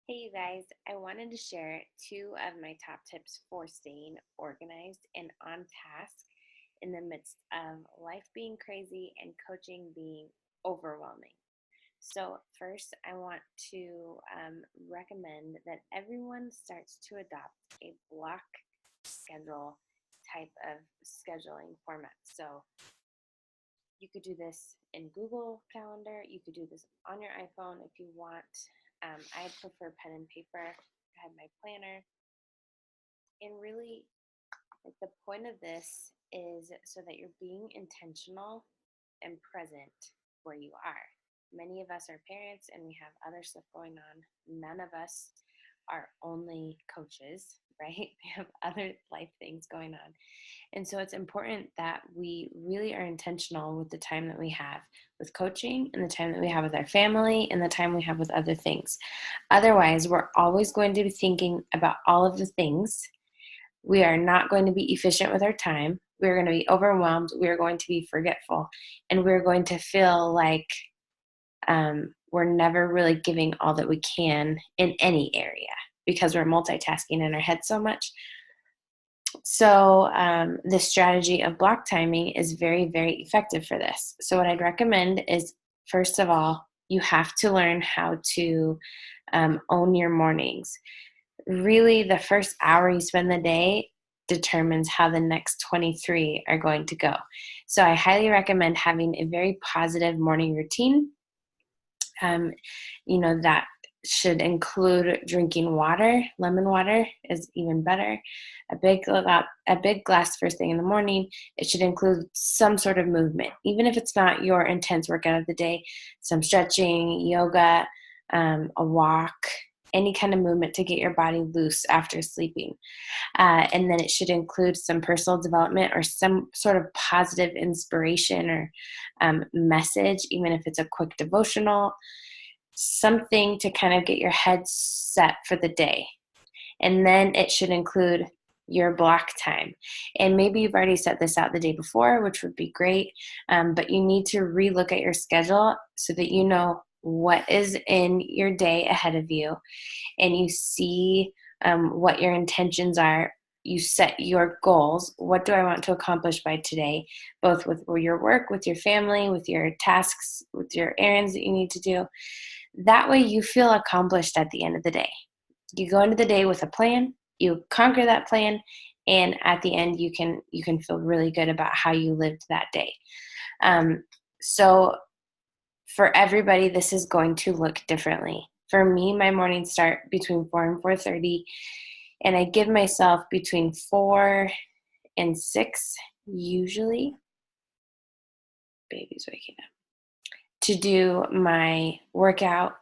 Hey, you guys, I wanted to share two of my top tips for staying organized and on task in the midst of life being crazy and coaching being overwhelming. So, first, I want to recommend that everyone starts to adopt a block schedule type of scheduling format. So, you could do this in Google Calendar. You could do this on your iPhone if you want. I prefer pen and paper. I have my planner. And really, like the point of this is so that you're being intentional and present where you are. Many of us are parents and we have other stuff going on. None of us are only coaches, right? We have other life things going on. And so it's important that we really are intentional with the time that we have with coaching and the time that we have with our family and the time we have with other things. Otherwise, we're always going to be thinking about all of the things. We are not going to be efficient with our time. We're going to be overwhelmed. We're going to be forgetful. And we're going to feel like we're never really giving all that we can in any area because we're multitasking in our head so much. So, the strategy of block timing is very, very effective for this. So, what I'd recommend is first of all, you have to learn how to own your mornings. Really, the first hour you spend the day determines how the next 23 are going to go. So, I highly recommend having a very positive morning routine. Um, that should include drinking water. Lemon water is even better. A big glass first thing in the morning. It should include some sort of movement, even if it's not your intense workout of the day. Some stretching, yoga, a walk, any kind of movement to get your body loose after sleeping. And then it should include some personal development or some sort of positive inspiration or message, even if it's a quick devotional, something to kind of get your head set for the day. And then it should include your block time. And maybe you've already set this out the day before, which would be great. But you need to relook at your schedule so that you know what is in your day ahead of you and you see what your intentions are. You set your goals. What do I want to accomplish by today, both with your work, with your family, with your tasks, with your errands that you need to do? That way you feel accomplished at the end of the day. You go into the day with a plan, you conquer that plan, and at the end you can feel really good about how you lived that day. So for everybody, this is going to look differently. For me, my mornings start between 4 and 4:30, and I give myself between 4 and 6 usually. Baby's waking up. To do my workout,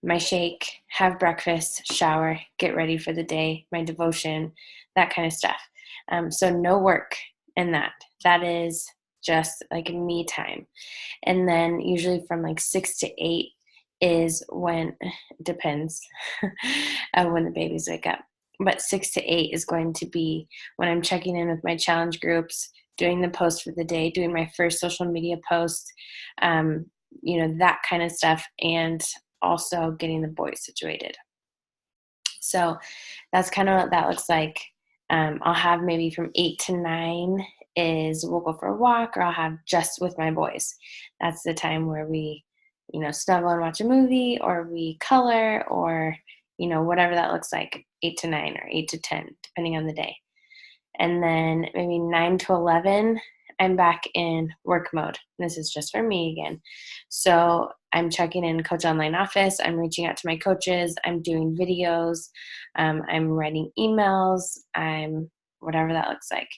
my shake, have breakfast, shower, get ready for the day, my devotion, that kind of stuff. So no work in that. That is just like me time. And then usually from like 6 to 8 is when, it depends when the babies wake up. But 6 to 8 is going to be when I'm checking in with my challenge groups, doing the post for the day, doing my first social media post, that kind of stuff, and also getting the boys situated. So that's kind of what that looks like. I'll have maybe from 8 to 9 is we'll go for a walk, or I'll have just with my boys. That's the time where we, snuggle and watch a movie, or we color, or, whatever that looks like, 8 to 9 or 8 to 10, depending on the day. And then maybe 9 to 11, I'm back in work mode. This is just for me again. So I'm checking in Coach Online Office. I'm reaching out to my coaches. I'm doing videos. I'm writing emails. I'm whatever that looks like.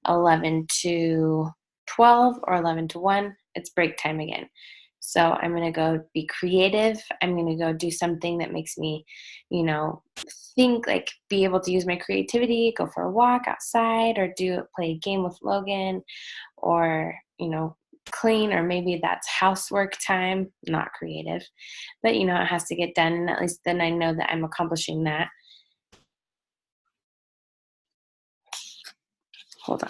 11 to 12 or 11 to 1, it's break time again. So I'm going to go be creative. I'm going to go do something that makes me, think, like be able to use my creativity, go for a walk outside, or play a game with Logan, or, clean, or maybe that's housework time, not creative, but it has to get done. And at least then I know that I'm accomplishing that. Hold on.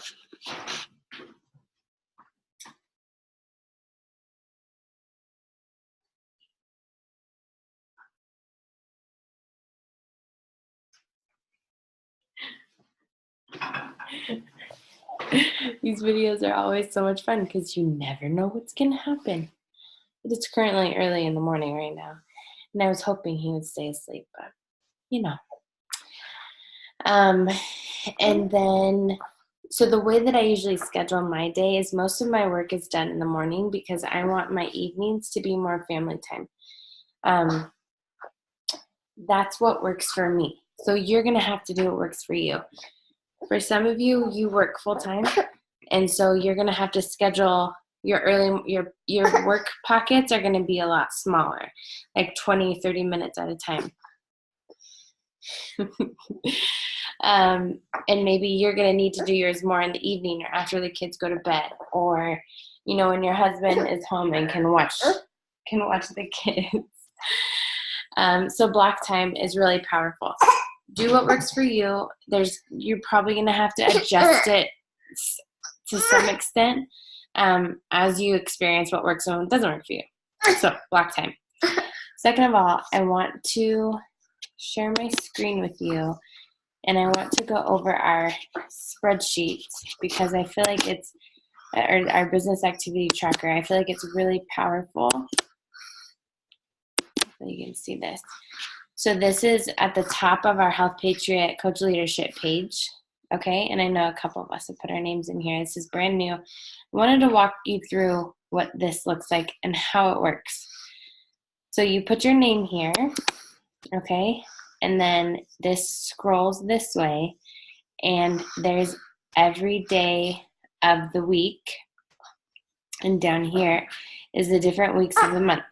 These videos are always so much fun because you never know what's going to happen. But it's currently early in the morning right now, and I was hoping he would stay asleep, but you know. Um, and then, so the way that I usually schedule my day is most of my work is done in the morning because I want my evenings to be more family time. That's what works for me. So you're going to have to do what works for you. For some of you, you work full time, and so you're going to have to schedule your work pockets are going to be a lot smaller, like 20, 30 minutes at a time. And maybe you're going to need to do yours more in the evening or after the kids go to bed, or when your husband is home and can watch the kids. So block time is really powerful. Do what works for you. You're probably going to have to adjust it to some extent as you experience what works and what doesn't work for you. So block time. Second of all, I want to share my screen with you, and I want to go over our spreadsheet because I feel like it's our business activity tracker. I feel like it's really powerful. You can see this. So this is at the top of our Health Patriot Coach Leadership page. Okay, and I know a couple of us have put our names in here. This is brand new. I wanted to walk you through what this looks like and how it works. So you put your name here, okay, and then this scrolls this way, and there's every day of the week, and down here is the different weeks of the month,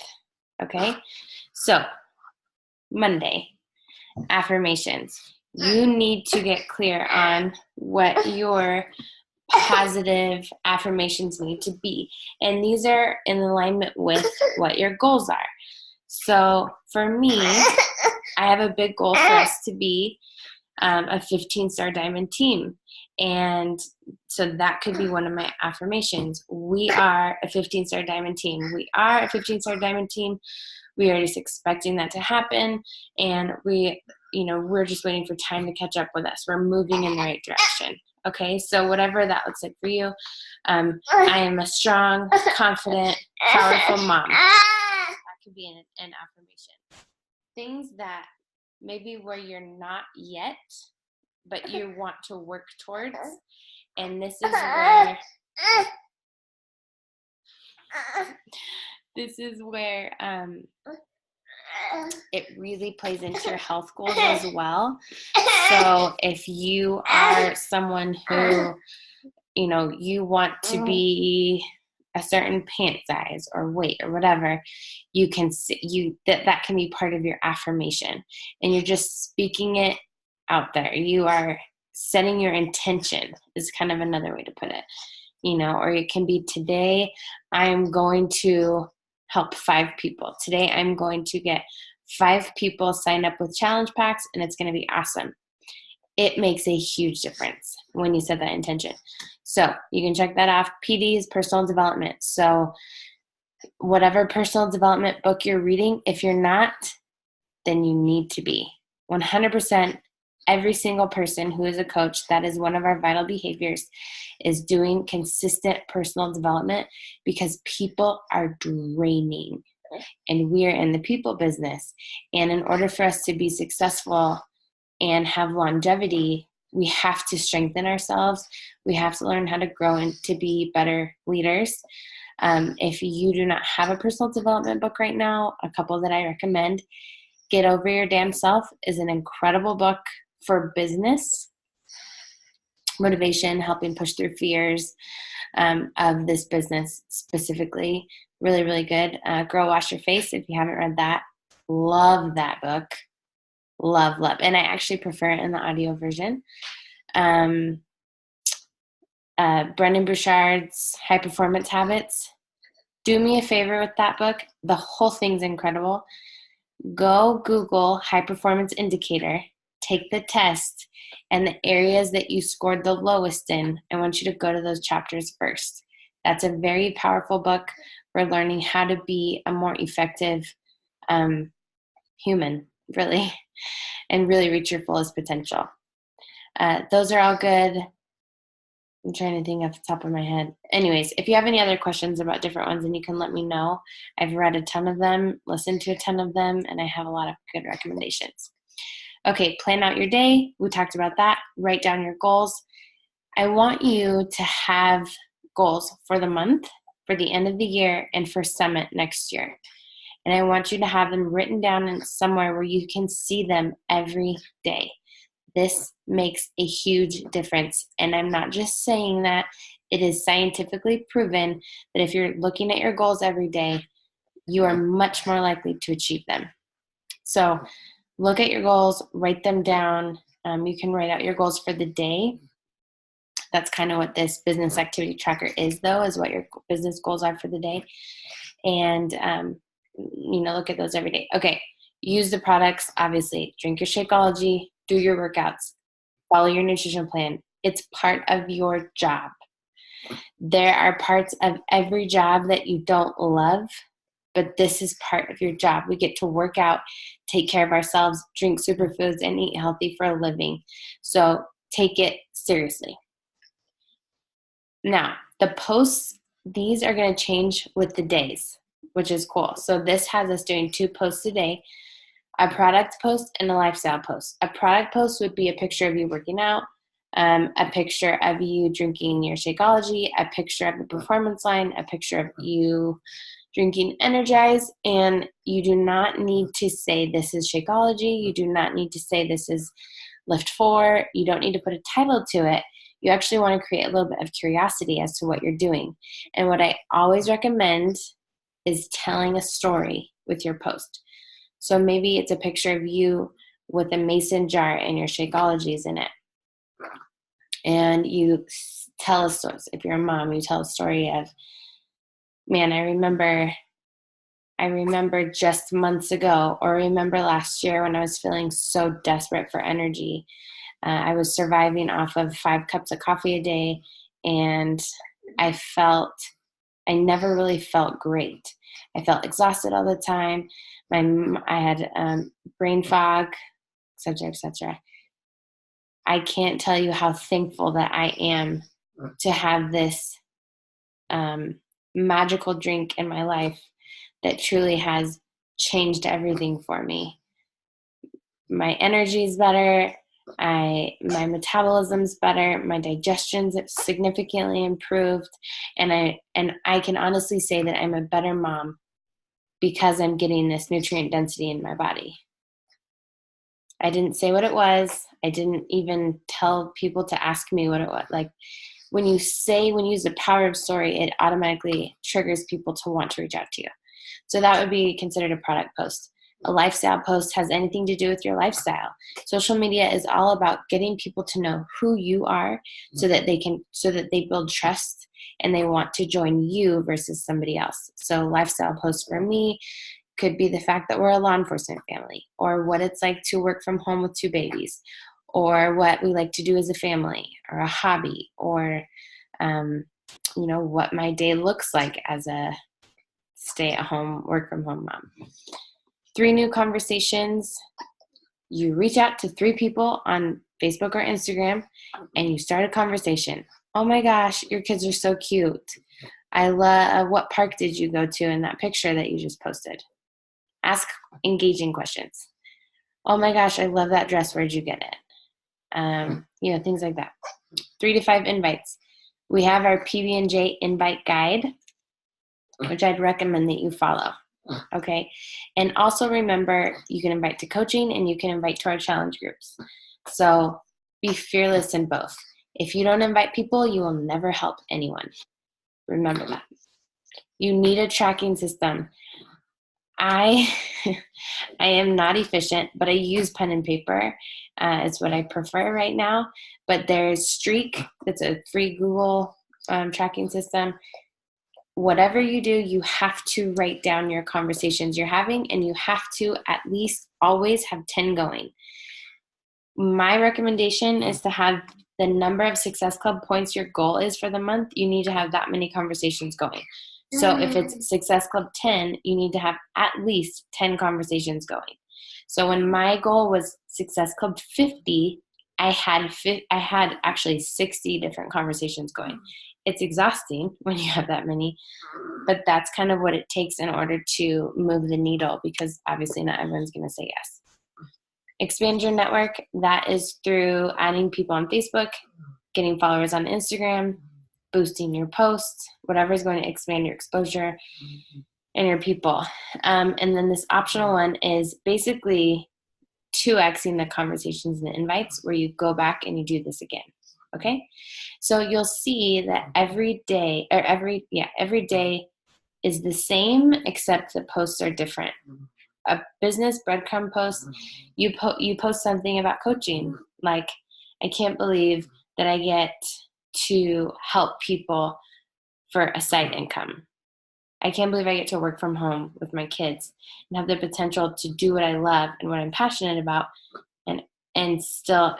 okay? So Monday, affirmations. You need to get clear on what your positive affirmations need to be. And these are in alignment with what your goals are. So for me, I have a big goal for us to be a 15-star diamond team. And so that could be one of my affirmations. We are a 15-star diamond team. We are a 15-star diamond team. We are just expecting that to happen. And we're just waiting for time to catch up with us. We're moving in the right direction. Okay, so whatever that looks like for you, I am a strong, confident, powerful mom. That could be an affirmation. Things that maybe where you're not yet, but you want to work towards. And this is where it really plays into your health goals as well. So if you are someone who, you want to be a certain pant size or weight or whatever, you can that can be part of your affirmation, and you're just speaking it out there. You are setting your intention is kind of another way to put it, or it can be, today I'm going to help 5 people. Today I'm going to get 5 people signed up with challenge packs, and it's going to be awesome. It makes a huge difference when you set that intention. So you can check that off. PD is personal development. So whatever personal development book you're reading, if you're not, then you need to be. 100%, every single person who is a coach, that is one of our vital behaviors, is doing consistent personal development, because people are draining and we are in the people business. And in order for us to be successful and have longevity, we have to strengthen ourselves. We have to learn how to grow and to be better leaders. If you do not have a personal development book right now, a couple that I recommend, Get Over Your Damn Self is an incredible book for business motivation, helping push through fears of this business specifically. Really, really good. Girl Wash Your Face, if you haven't read that. Love that book. Love. And I actually prefer it in the audio version. Brendon Burchard's High Performance Habits. Do me a favor with that book. The whole thing's incredible. Go Google High Performance Indicator, take the test, and the areas that you scored the lowest in, I want you to go to those chapters first. That's a very powerful book for learning how to be a more effective human, really, and really reach your fullest potential. Those are all good. I'm trying to think off the top of my head. Anyways, if you have any other questions about different ones, then you can let me know. I've read a ton of them, listened to a ton of them, and I have a lot of good recommendations. Okay, plan out your day. We talked about that. Write down your goals. I want you to have goals for the month, for the end of the year, and for Summit next year. And I want you to have them written down in somewhere where you can see them every day. This makes a huge difference. And I'm not just saying that. It is scientifically proven that if you're looking at your goals every day, you are much more likely to achieve them. So look at your goals, write them down. You can write out your goals for the day. That's kind of what this business activity tracker is, though, is what your business goals are for the day. And, look at those every day. Okay, use the products, obviously. Drink your Shakeology, do your workouts, follow your nutrition plan. It's part of your job. There are parts of every job that you don't love, but this is part of your job. We get to work out, take care of ourselves, drink superfoods, and eat healthy for a living. So take it seriously. Now, the posts, these are going to change with the days, which is cool. So this has us doing 2 posts a day, a product post and a lifestyle post. A product post would be a picture of you working out, a picture of you drinking your Shakeology, a picture of the performance line, a picture of you drinking Energize, and you do not need to say this is Shakeology. You do not need to say this is Lift 4. You don't need to put a title to it. You actually want to create a little bit of curiosity as to what you're doing. And what I always recommend is telling a story with your post. So maybe it's a picture of you with a mason jar and your Shakeologies in it. And you tell a story. If you're a mom, you tell a story of, man, I remember just months ago, or remember last year when I was feeling so desperate for energy. I was surviving off of 5 cups of coffee a day, and I never really felt great. I felt exhausted all the time. I had brain fog, etc., etc. I can't tell you how thankful that I am to have this magical drink in my life that truly has changed everything for me. My energy is better. My metabolism's better. My digestion's significantly improved, and I can honestly say that I'm a better mom because I'm getting this nutrient density in my body. I didn't say what it was. I didn't even tell people to ask me what it was. Like, when you use the power of story, it automatically triggers people to want to reach out to you. So that would be considered a product post. A lifestyle post has anything to do with your lifestyle. Social media is all about getting people to know who you are so that they build trust and they want to join you versus somebody else. So lifestyle posts for me could be the fact that we're a law enforcement family, or what it's like to work from home with 2 babies, or what we like to do as a family, or a hobby, or what my day looks like as a stay-at-home, work-from-home mom. 3 new conversations. You reach out to 3 people on Facebook or Instagram, and you start a conversation. Oh my gosh, your kids are so cute. I love, what park did you go to in that picture that you just posted? Ask engaging questions. Oh my gosh, I love that dress. Where'd you get it? Things like that. 3 to 5 invites. We have our PB&J invite guide, which I'd recommend that you follow. Okay. And also remember, you can invite to coaching and you can invite to our challenge groups. So be fearless in both. If you don't invite people, you will never help anyone. Remember that. You need a tracking system. I am not efficient, but I use pen and paper. It's what I prefer right now. But there's Streak. It's a free Google tracking system. Whatever you do, you have to write down your conversations you're having, and you have to at least always have 10 going. My recommendation is to have the number of Success Club points your goal is for the month. You need to have that many conversations going. So if it's Success Club 10, you need to have at least 10 conversations going. So when my goal was Success Club 50, I had actually 60 different conversations going. It's exhausting when you have that many, but that's kind of what it takes in order to move the needle, because obviously not everyone's going to say yes. Expand your network. That is through adding people on Facebook, getting followers on Instagram, boosting your posts, whatever is going to expand your exposure and your people. And then this optional one is basically 2xing the conversations and the invites, where you go back and you do this again. Okay, so you'll see that every day is the same, except the posts are different. A business breadcrumb post, you post something about coaching, like, I can't believe that I get to help people for a side income. I can't believe I get to work from home with my kids and have the potential to do what I love and what I'm passionate about, and still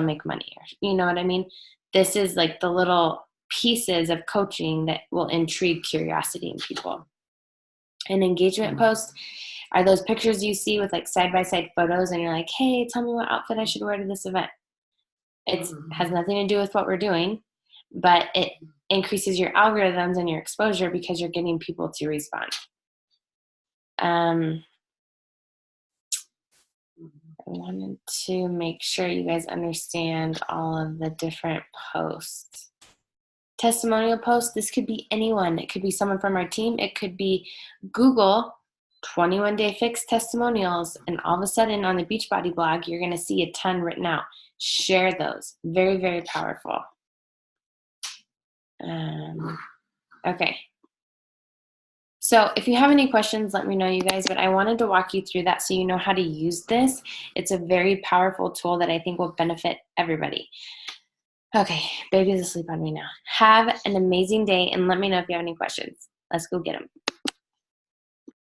make money. You know what I mean? This is like the little pieces of coaching that will intrigue curiosity in people. An engagement post are those pictures you see with like side-by-side photos, and you're like, hey, tell me what outfit I should wear to this event. It has nothing to do with what we're doing, but it increases your algorithms and your exposure because you're getting people to respond. I wanted to make sure you guys understand all of the different posts. Testimonial posts, this could be anyone. It could be someone from our team. It could be Google 21-day fix testimonials, and all of a sudden on the Beachbody blog, you're going to see a ton written out. Share those. Very, very powerful. Okay. So if you have any questions, let me know, you guys, but I wanted to walk you through that so you know how to use this. It's a very powerful tool that I think will benefit everybody. Okay, baby's asleep on me now. Have an amazing day, and let me know if you have any questions. Let's go get them.